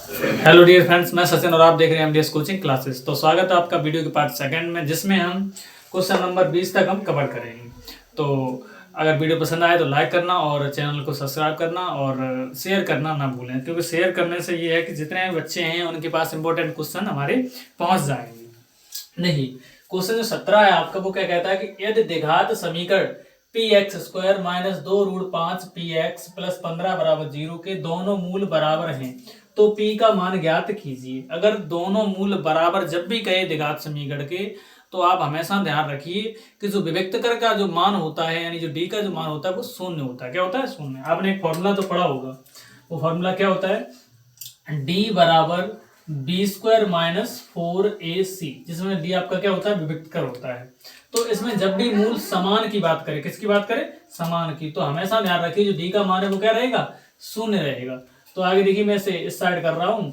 Hello dear friends, मैं सचिन और आप देख रहे हैं एमडीएस कोचिंग क्लासेस। तो स्वागत है आपका वीडियो के पार्ट सेकंड में, जिसमें हम क्वेश्चन नंबर 20 तक हम कवर करेंगे। तो अगर वीडियो पसंद आए तो लाइक करना और चैनल को सब्सक्राइब करना और शेयर करना ना भूलें, क्योंकि शेयर करने से ये है कि जितने बच्चे हैं उनके पास इंपॉर्टेंट क्वेश्चन हमारे पहुँच जाएंगे। नहीं, क्वेश्चन जो 17 है आपका, वो क्या कहता है कि यदि द्विघात समीकरण P x square minus 2√5 P x plus 15 बराबर 0 के दोनों मूल बराबर हैं तो पी का मान ज्ञात कीजिए। अगर दोनों मूल बराबर जब भी कहे द्विघात समीकरण के, तो आप हमेशा ध्यान रखिए कि जो विभक्तकर का जो मान होता है, यानी जो डी का जो मान होता है, वो शून्य होता है। क्या होता है? शून्य। आपने एक फॉर्मूला तो पढ़ा होगा, वो फॉर्मूला क्या होता है? डी बराबर बी स्क्वायर माइनस 4ac, जिसमें डी आपका क्या होता है? विभक्तकर होता है। तो इसमें जब भी मूल समान की बात करें, किसकी बात करें? समान की, तो हमेशा ध्यान रखिए जो डी का मान है वो क्या रहेगा? शून्य रहेगा। तो आगे देखिए, मैं इसे इस साइड कर रहा हूँ,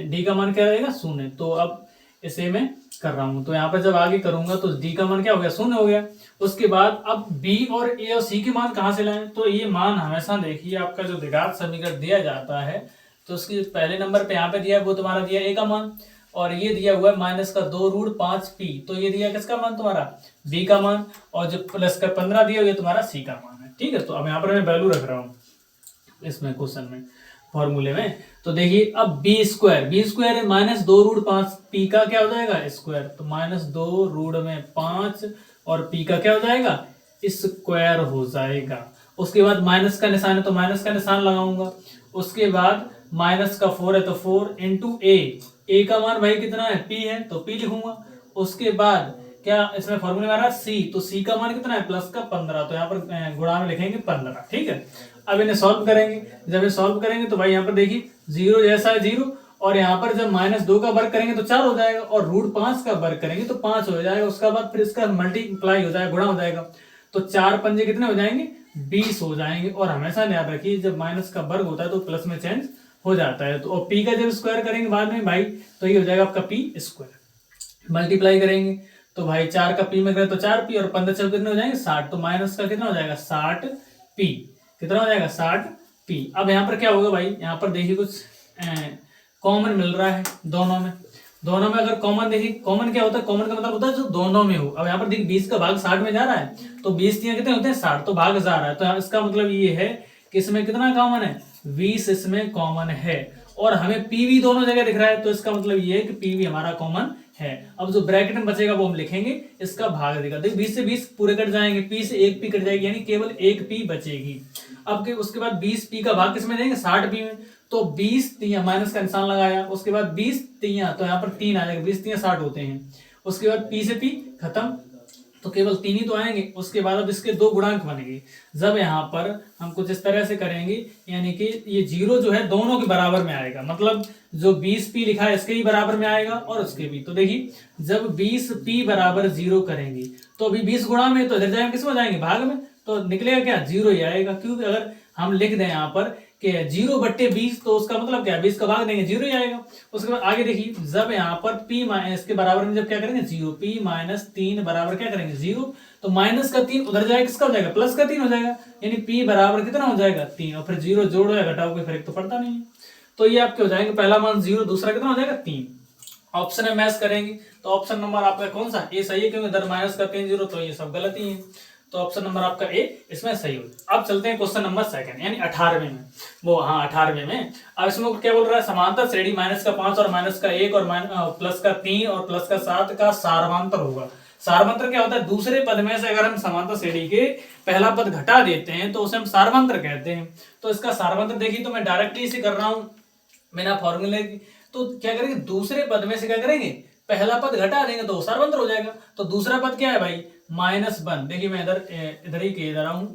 डी का मान क्या रहेगा? शून्य। तो अब इसे मैं कर रहा हूँ, तो यहाँ पर जब आगे करूंगा तो डी का मान क्या हो गया? शून्य हो गया। उसके बाद अब बी और ए और सी के मान कहाँ से लाएं? तो ये मान हमेशा देखिए, आपका जो द्विघात समीकरण दिया जाता है तो उसके पहले नंबर पे यहाँ पे दिया है, वो तुम्हारा दिया ए का मान, और ये दिया हुआ है माइनस का 2√5p, तो ये दिया किसका मान? तुम्हारा बी का मान, और जो प्लस का 15 दिया हुआ तुम्हारा सी का मान है। ठीक है, तो अब यहाँ पर मैं वैल्यू रख रहा हूँ इसमें क्वेश्चन में, फॉर्मूले में। तो देखिए, अब बी स्क्वायर माइनस 2√5, पी का क्या हो जाएगा? स्क्वायर, तो माइनस 2√5 और पी का क्या हो जाएगा? स्क्वायर हो जाएगा। उसके बाद माइनस का निशान है तो माइनस का निशान लगाऊंगा। उसके बाद माइनस का 4 है तो 4 इंटू ए का मान भाई कितना है? पी है, तो पी लिखूंगा। उसके बाद क्या इसमें फॉर्मूले में आ रहा है? सी, तो सी का मान कितना है? प्लस का 15, तो यहाँ पर गुणा में लिखेंगे 15। ठीक है, अब इन्हें सॉल्व करेंगे। जब ये सॉल्व करेंगे तो भाई यहाँ पर देखिए, जीरो जैसा है जीरो, और यहाँ पर जब -2 का वर्ग करेंगे तो 4 हो जाएगा, और √5 का वर्ग करेंगे तो 5 हो जाएगा। उसके बाद फिर इसका मल्टीप्लाई हो जाएगा, गुणा हो जाएगा, तो 4 पंजे कितने हो जाएंगे? 20 हो जाएंगे। और हमेशा याद रखिए, जब माइनस का वर्ग होता है तो प्लस में चेंज हो जाता है। तो पी का जब स्क्वायर करेंगे बाद में भाई, तो ये हो जाएगा आपका पी स्क्वायर। मल्टीप्लाई करेंगे तो भाई 4 का पी में करें तो 4p, और 15 चौक कितने हो जाएंगे? 60, तो माइनस का कितना हो जाएगा? 60p। कितना हो जाएगा? 60p। अब यहाँ पर क्या होगा भाई? यहाँ पर देखिए कुछ कॉमन मिल रहा है दोनों में। दोनों में अगर कॉमन देखिए, कॉमन क्या होता है? कॉमन का मतलब होता है जो दोनों में हो। अब यहाँ पर देखिए 20 का भाग 60 में जा रहा है, तो 20 कितने होते हैं? 60, तो भाग जा रहा है, तो इसका मतलब ये है कि इसमें कितना कॉमन है? 20 इसमें कॉमन है। और हमें पी भी दोनों जगह दिख रहा है, तो इसका मतलब ये है कि पी भी हमारा कॉमन है। अब जो ब्रैकेट में बचेगा वो हम लिखेंगे, इसका भाग देगा। देखिए 20 से 20 पूरे कट जाएंगे, पी से एक पी कट जाएगी, यानी केवल एक पी बचेगी। अब के उसके बाद 20 पी का भाग किसमें देंगे? 60 पी में, तो 20 तिया माइनस का निशान लगाया, उसके बाद 20 तिया, तो यहाँ पर 3 आ जाएगा, 20 तिया 60 होते हैं। उसके बाद पी से पी खत्म, तो केवल 3 ही तो आएंगे। उसके बाद अब इसके 2 गुणांक बनेंगे। जब यहाँ पर हम कुछ इस तरह से करेंगे, यानी कि ये 0 जो है दोनों के बराबर में आएगा, मतलब जो 20p लिखा है इसके ही बराबर में आएगा और उसके भी। तो देखिए, जब 20p बराबर 0 करेंगे तो अभी 20 गुणा में, तो इधर जाएंगे किसमें जाएंगे? भाग में, तो निकलेगा क्या? 0 ही आएगा। क्योंकि अगर हम लिख दें यहाँ पर कि 0/20, तो उसका मतलब क्या? 20 का भाग देंगे, 0 ही आएगा। उसके बाद आगे देखिए, जब यहाँ पर p इसके बराबर में जब क्या करेंगे? 0, p - 3 बराबर क्या करेंगे? 0, तो माइनस का 3 उधर जाएगा, किसका हो जाएगा? प्लस का 3 हो जाएगा, यानी p बराबर कितना हो जाएगा? 3, और फिर 0 जोड़ो या घटाओ कोई फर्क तो पड़ता नहीं है। तो ये आपके हो जाएंगे, पहला मान 0, दूसरा कितना हो जाएगा? 3। ऑप्शन में मैच करेंगे तो ऑप्शन नंबर आपका कौन सा? ए सही है, क्योंकि इधर माइनस का 3 0, तो ये सब गलत ही है। तो ऑप्शन नंबर आपका ए इसमें सही हो जाए। अब चलते हैं क्वेश्चन नंबर सेकंड, यानी 18वें में, वो हाँ 18वें में। अब इसमें क्या बोल रहा है? समांतर श्रेणी -5 और -1 और प्लस का 3 और प्लस का 7 का सारवांतर होगा। सारवांतर क्या होता है? दूसरे पद में से अगर हम समांतर श्रेणी के पहला पद घटा देते हैं तो उसे हम सारवांतर कहते हैं। तो इसका सारवांतर देखिए, तो मैं डायरेक्टली इसे कर रहा हूं बिना फॉर्मूले की। तो क्या करेंगे? दूसरे पद में से क्या करेंगे? पहला पद घटा देंगे तो सारवांतर हो जाएगा। तो दूसरा पद क्या है भाई? -1। देखिए मैं इधर ही कह रहा हूं,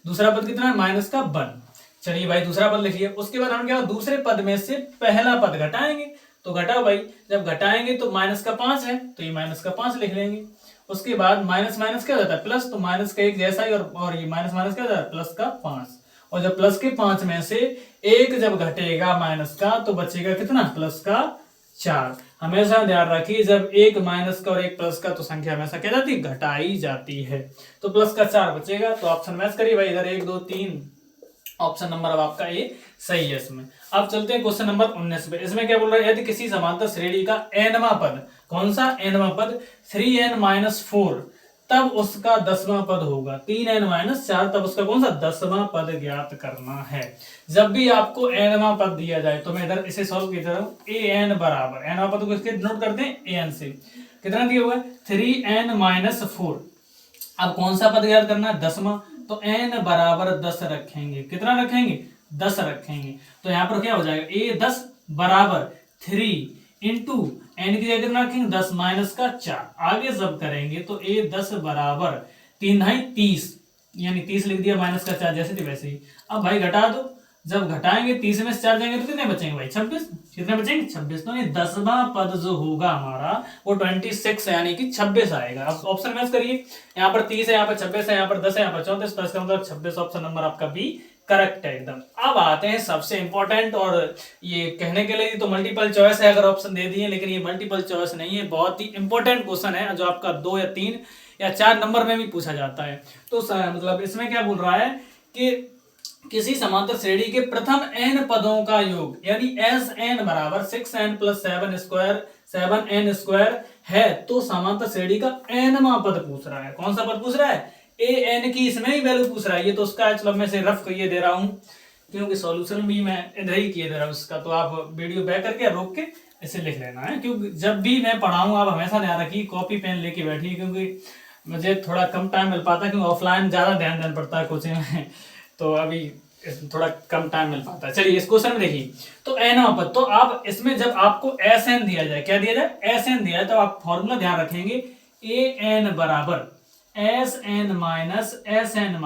दूसरा पद कितना है? माइनस का 1। चलिए भाई दूसरा पद लिखिए। उसके बाद हम क्या, दूसरे पद में से पहला पद घटाएंगे, तो घटाओ भाई। जब घटाएंगे तो माइनस का 5 है, तो ये माइनस का 5 लिख लेंगे। उसके बाद माइनस माइनस क्या हो जाता है? प्लस, तो माइनस का 1 जैसा ही, और ये माइनस माइनस क्या हो जाता है? प्लस का 5। और जब प्लस के 5 में से 1 जब घटेगा माइनस का, तो बचेगा कितना? प्लस का 4। हमेशा ध्यान रखिए, जब एक माइनस का और एक प्लस का, तो संख्या हमेशा क्या जाती है? घटाई जाती है। तो प्लस का 4 बचेगा। तो ऑप्शन मैच करिए भाई, इधर 1 2 3, ऑप्शन नंबर अब आपका ए सही है इसमें। अब चलते हैं क्वेश्चन नंबर 19 पे। इसमें क्या बोल रहा है, यदि किसी समांतर श्रेणी का nवां पद, कौन सा nवां पद, 3n-4, तब उसका 10वां पद होगा 3n-4, तब उसका कौन सा 10वां पद ज्ञात करना है। जब भी आपको nवां पद दिया जाए तो मैं इधर इसे सॉल्व कर रहा हूं। an बराबर nवां पद को इसके नोट करते हैं an से, कितना दिया हुआ है 3n-4। अब कौन सा पद ज्ञात करना है, 10वां, तो n बराबर 10 रखेंगे। कितना रखेंगे, 10 रखेंगे। तो यहाँ पर क्या हो जाएगा, a 10 बराबर 3 इंटू एन की जगह कितना रखेंगे 10 माइनस का 4। आगे जब करेंगे तो a 10 बराबर 3 × 30, यानी 30 लिख दिया, माइनस का 4 जैसे थे वैसे ही। अब भाई घटा दो, जब घटाएंगे 30 में से 4 जाएंगे तो कितने बचेंगे भाई 26। कितने बचेंगे 26। तो ये 10वां पद जो होगा हमारा वो 26 यानी कि 26 आएगा। अब ऑप्शन मैच करिए, यहाँ पर 30 है, यहाँ पर 26 है, यहाँ पर 10 है, यहाँ पर 34, तो इसका मतलब 26 ऑप्शन नंबर आपका बी करेक्ट है एकदम। अब आते हैं सबसे इंपॉर्टेंट, और ये कहने के लिए तो मल्टीपल चॉइस है अगर ऑप्शन दे दिए, लेकिन ये मल्टीपल चॉइस नहीं है, बहुत ही इंपॉर्टेंट क्वेश्चन है जो आपका 2 या 3 या 4 नंबर में भी पूछा जाता है। तो मतलब इसमें क्या बोल रहा है कि किसी समांतर श्रेणी के प्रथम n पदों का योग, यानी Sn बराबर 6n + 7n² है, तो समांतर श्रेणी का nवां पद पूछ रहा है। कौन सा पद पूछ रहा है, an की इसमें ही वैल्यू पूछ रहा है। ये तो उसका चलो मैं से रफ किए दे रहा हूं, क्योंकि सॉल्यूशन भी मैं इधर ही किए दे रहा हूं उसका, तो आप वीडियो बैक करके रोक के इसे लिख लेना है, क्योंकि जब भी मैं पढ़ाऊं आप हमेशा ध्यान रखिए कॉपी पेन लेके बैठिए, क्योंकि मुझे थोड़ा कम टाइम मिल पाता है, क्योंकि ऑफलाइन ज्यादा ध्यान देना पड़ता है कोचिंग में, तो अभी थोड़ा कम टाइम मिल पाता है। चलिए इस क्वेश्चन में देखिए, तो nवां पद, तो आप इसमें जब आपको Sn दिया जाए, क्या दिया जाए Sn दिया जाए, तो आप फॉर्मूला ध्यान रखेंगे an बराबर Sn -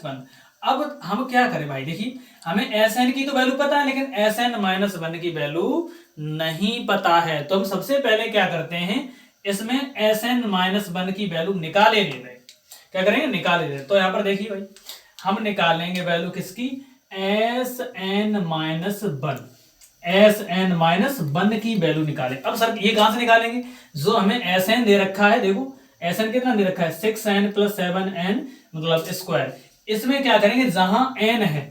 1। अब हम क्या करें भाई, देखिए हमें Sn की तो वैल्यू पता है, लेकिन Sn - 1 की वैल्यू नहीं पता है। तो हम सबसे पहले क्या करते हैं, इसमें Sn - 1 की वैल्यू निकाले ले रहे, क्या करेंगे निकाले ले। तो यहाँ पर देखिए भाई, हम निकालेंगे वैल्यू किसकी, Sn - 1, Sn - 1 की वैल्यू निकालें। अब सर ये कहां से निकालेंगे, जो हमें Sn दे रखा है, देखो Sn कितना दे रखा है 6n + 7n मतलब स्क्वायर। इसमें क्या करेंगे, जहां n है,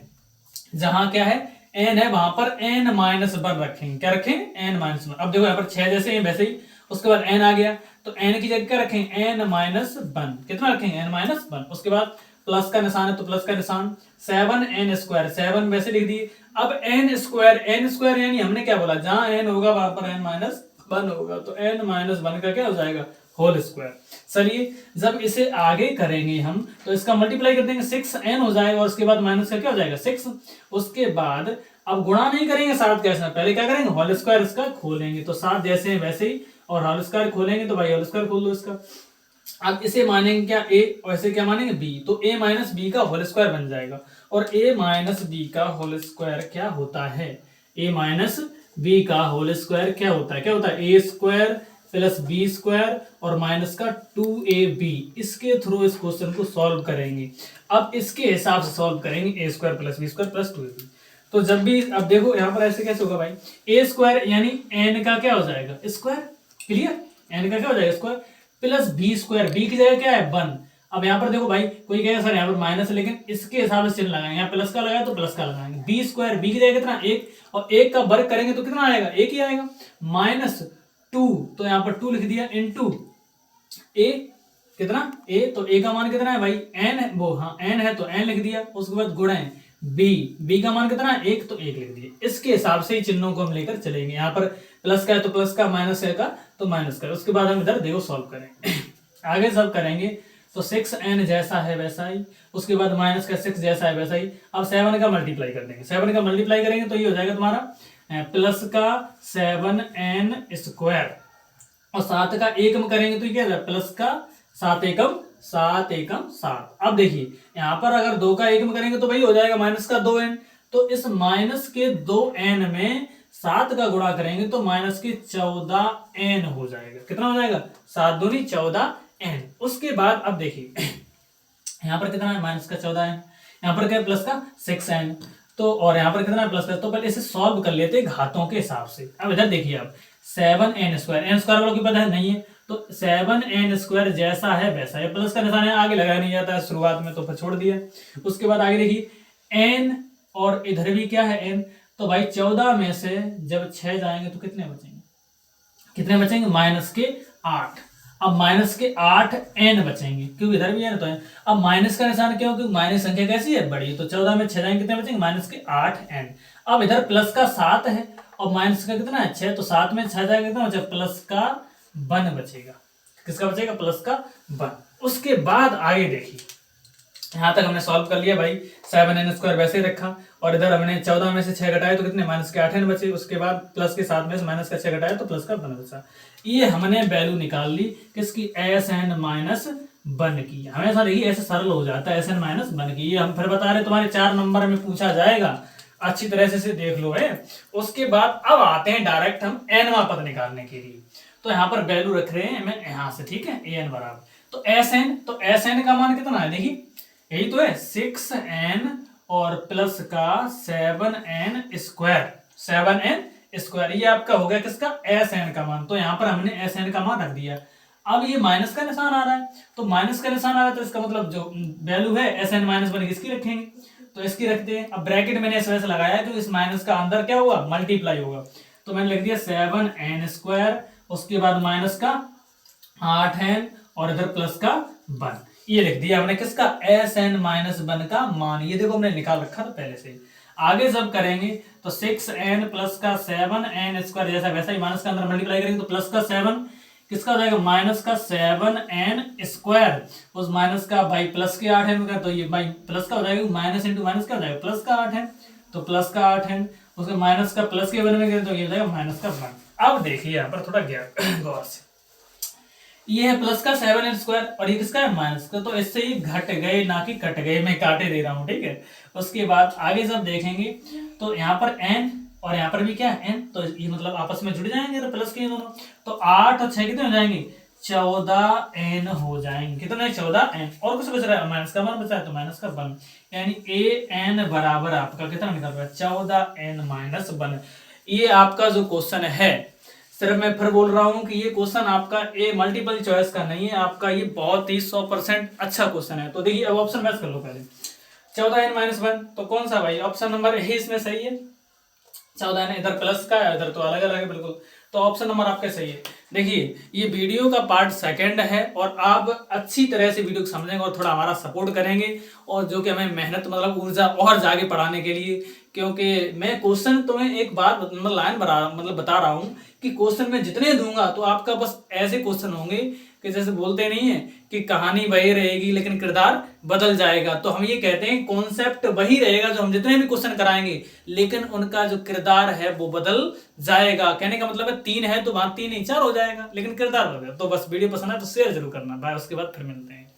जहां क्या है n है, वहां पर n-1 रखेंगे। क्या रखेंगे n-1। अब देखो यहाँ पर 6 जैसे हैं वैसे ही, उसके बाद n आ गया, तो n की जगह क्या रखेंगे n-1। कितना रखेंगे n-1। उसके बाद प्लस का निशान है तो प्लस का निशान, 7n², 7 वैसे लिख दिए। अब n² यानी हमने क्या बोला, जहां n होगा वहां पर n-1 होगा, तो n-1 का क्या हो जाएगा होल स्क्वायर। चलिए जब इसे आगे करेंगे हम, तो इसका मल्टीप्लाई कर देंगे, 6n हो जाएगा, और उसके बाद माइनस का क्या हो जाएगा 6। उसके बाद अब गुणा नहीं करेंगे 7 कैसे, पहले क्या करेंगे होल स्क्वायर इसका खोलेंगे, तो 7 जैसे हैं वैसे ही, और होल स्क्वायर खोलेंगे तो भाई होल स्क्वायर खोल दो इसका। अब इसे मानेंगे क्या a, और इसे क्या मानेंगे b, तो a - b का होल स्क्वायर बन जाएगा। और a - b का होल स्क्वायर क्या होता है, a - b का होल स्क्वायर क्या होता है, a² + b² और माइनस का 2ab। इसके थ्रू इस क्वेश्चन को सॉल्व करेंगे। अब इसके हिसाब से सॉल्व करेंगे, a² + b² + 2ab। तो जब भी, अब देखो यहाँ पर ऐसे कैसे होगा भाई, a² यानी n का क्या हो जाएगा स्क्वायर, क्लियर, n का क्या हो जाएगा स्क्वायर, प्लस b², b की जगह क्या है 1। अब यहाँ पर देखो भाई, कोई कहेगा सर यहाँ पर माइनस है, लेकिन इसके हिसाब से चिन्ह लगाएंगे, यहाँ प्लस का लगाया तो प्लस का लगाएंगे। b² b की जगह कितना 1, और 1 का वर्ग करेंगे तो कितना आएगा 1 ही आएगा, -2, तो यहाँ पर 2 लिख दिया, इंटू a कितना a, तो a का मान कितना है भाई n है, वो हाँ n है तो n लिख दिया। उसके बाद गुणा है b का मान कितना है 1, तो 1 लिख दिया। इसके हिसाब से ही चिन्हों को हम लेकर चलेंगे, यहाँ पर प्लस का है तो प्लस का, माइनस है का तो माइनस का। उसके बाद हम इधर देखो सॉल्व करें आगे सब करेंगे तो 6n जैसा है वैसा ही, उसके बाद माइनस का 6 जैसा है वैसा ही। अब 7 का मल्टीप्लाई कर देंगे, 7 का मल्टीप्लाई करेंगे तो ये हो जाएगा तुम्हारा प्लस का 7n² और 7 का एकम करेंगे तो ये क्या है प्लस का 7 एकम 7। अब देखिए यहाँ पर अगर 2 का एकम करेंगे तो भाई हो जाएगा माइनस का 2n, तो इस माइनस के 2n में 7 का गुणा करेंगे तो माइनस के 14n हो जाएगा। कितना हो जाएगा 7 दूनी 14n। उसके बाद अब देखिए यहाँ पर कितना है माइनस का 14n, यहाँ पर क्या प्लस का 6n, तो और यहाँ पर कितना है प्लस का। तो पहले इसे सॉल्व कर लेते घातों के हिसाब से। अब इधर देखिए आप 7n² n² वालों की पता है नहीं है, तो 7n² जैसा है वैसा है, प्लस का निशान है आगे लगाया नहीं जाता है शुरुआत में, तो फिर छोड़ दिया। उसके बाद आगे देखिए n और इधर भी क्या है n। तो भाई 14 में से जब 6 जाएंगे तो कितने बचेंगे, कितने बचेंगे, -8। अब -8 n बचेंगे, क्योंकि इधर भी है ना तो n। अब माइनस का निशान क्यों, क्योंकि माइनस संख्या कैसी है, बड़ी। तो 14 में 6 जाएंगे, कितने बचेंगे, -8 n। अब इधर प्लस का 7 है और माइनस का कितना है, 6। तो 7 में 6 जाएगा, कितना बचेगा, प्लस का 1 बचेगा। किसका बचेगा, प्लस का 1। उसके बाद आगे देखिए, यहाँ तक हमने सॉल्व कर लिया भाई। 7n² वैसे ही रखा और इधर हमने 14 में से 6 घटाए तो कितने, -8n बचे। उसके बाद प्लस के 7 में से माइनस का 6 घटाया तो प्लस का 1 बचा। ये हमने वैल्यू निकाल ली किसकी, Sn-1 की। हमेशा देखिए ऐसे सरल हो जाता है, Sn-1 की। ये हम फिर बता रहे तुम्हारे 4 नंबर में पूछा जाएगा, अच्छी तरह से देख लो है। उसके बाद अब आते हैं डायरेक्ट हम nवां पद निकालने के लिए। तो यहाँ पर वैल्यू रख रहे हैं हमें यहाँ से, ठीक है, an बराबर तो Sn का मान कितना है, देखिए यही तो है 6n और प्लस का 7n²। ये आपका हो गया किसका, Sn का मान। तो यहाँ पर हमने Sn का मान रख दिया। अब ये माइनस का निशान आ रहा है, तो माइनस का निशान आ रहा है तो इसका मतलब जो वैल्यू है Sn-1 किसकी रखेंगे, तो इसकी रखते हैं। अब ब्रैकेट मैंने इस वजह से लगाया क्योंकि इस माइनस का अंदर क्या होगा, मल्टीप्लाई होगा। तो मैंने लिख दिया 7n², उसके बाद माइनस का 8n और इधर प्लस का 1। ये लिख दिया हमने किसका, Sn-1 का मान। ये देखो हमने निकाल रखा था पहले से। आगे जब करेंगे तो 6n प्लस का 7n² जैसा वैसा ही माइनस का अंदर मल्टीप्लाई करेंगे तो प्लस का 7 किसका हो जाएगा, माइनस का 7n²। उस माइनस का भाई प्लस के 8n का, तो ये भाई प्लस का हो जाएगा, माइनस इंटू माइनस क्या हो जाएगा, प्लस का 8n। तो प्लस का 8n, उसके माइनस का प्लस के 1 में करें तो ये हो जाएगा माइनस का 1। अब देखिए यहाँ पर थोड़ा गौर से, ये है प्लस का 7n² और ये किसका है, माइनस का। तो इससे ही घट गए ना कि कट गए, मैं काटे दे रहा हूँ, ठीक है। उसके बाद आगे जब देखेंगे तो यहाँ पर n और यहाँ पर भी क्या है n, तो ये मतलब आपस में जुड़ जाएंगे तो प्लस के दोनों। तो 8 और 6 कितने हो जाएंगे, 14n हो जाएंगे। कितने, 14n। और कुछ बच रहा है, माइनस का 1 बचा है तो माइनस का 1, यानी an बराबर आपका कितना निकल रहा है, 14n-1। ये आपका जो क्वेश्चन है, सिर्फ मैं फिर बोल रहा हूं कि ये क्वेश्चन आपका ए मल्टीपल चॉइस का नहीं है, आपका ये बहुत ही 100% अच्छा क्वेश्चन है। तो देखिए अब ऑप्शन मैच कर लो पहले, 14n-1 तो कौन सा भाई, ऑप्शन नंबर ए इसमें सही है। 14n इधर प्लस का है, इधर तो अलग अलग है बिल्कुल, तो ऑप्शन नंबर आपका सही है। देखिए ये वीडियो का पार्ट 2 है और आप अच्छी तरह से वीडियो को समझेंगे और थोड़ा हमारा सपोर्ट करेंगे, और जो कि हमें मेहनत मतलब ऊर्जा और जागे पढ़ाने के लिए। क्योंकि मैं क्वेश्चन तुम्हें एक बात मतलब लाइन बता रहा हूँ कि क्वेश्चन में जितने दूंगा तो आपका बस ऐसे क्वेश्चन होंगे कि जैसे बोलते नहीं है कि कहानी वही रहेगी लेकिन किरदार बदल जाएगा। तो हम ये कहते हैं कॉन्सेप्ट वही रहेगा जो हम जितने भी क्वेश्चन कराएंगे, लेकिन उनका जो किरदार है वो बदल जाएगा। कहने का मतलब है 3 है तो वहां 3 नहीं 4 हो जाएगा, लेकिन किरदार बदल। तो बस वीडियो पसंद है तो शेयर जरूर करना। बाय, उसके बाद फिर मिलते हैं।